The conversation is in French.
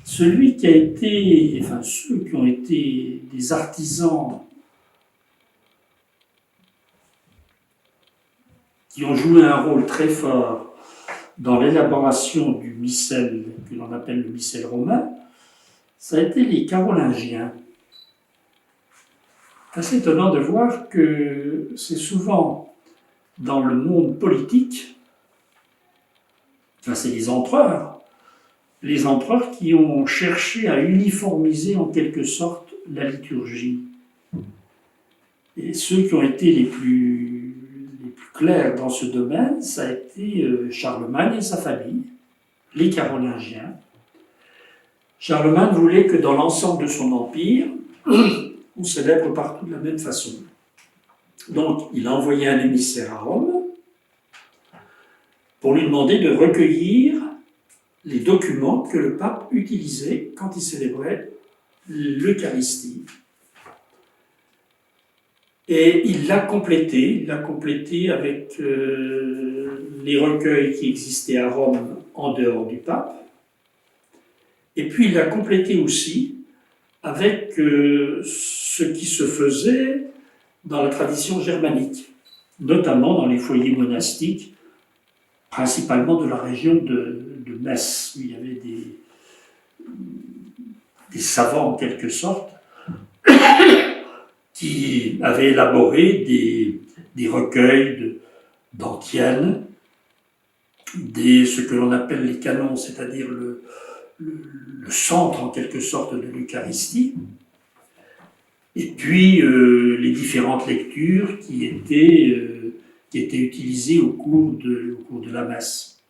celui qui a été, enfin ceux qui ont été des artisans qui ont joué un rôle très fort dans l'élaboration du missel que l'on appelle le missel romain, ça a été les Carolingiens. C'est assez étonnant de voir que c'est souvent dans le monde politique, enfin c'est les empereurs qui ont cherché à uniformiser en quelque sorte la liturgie. Et ceux qui ont été les plus clairs dans ce domaine, ça a été Charlemagne et sa famille, les Carolingiens. Charlemagne voulait que dans l'ensemble de son empire, on célèbre partout de la même façon. Donc, il a envoyé un émissaire à Rome pour lui demander de recueillir les documents que le pape utilisait quand il célébrait l'Eucharistie. Et il l'a complété avec les recueils qui existaient à Rome en dehors du pape. Et puis il l'a complété aussi avec ce qui se faisait dans la tradition germanique, notamment dans les foyers monastiques, principalement de la région de Metz, où il y avait des savants en quelque sorte, qui avaient élaboré des recueils d'antiennes, ce que l'on appelle les canons, c'est-à-dire le centre en quelque sorte de l'Eucharistie, et puis les différentes lectures qui étaient utilisées au cours de la messe.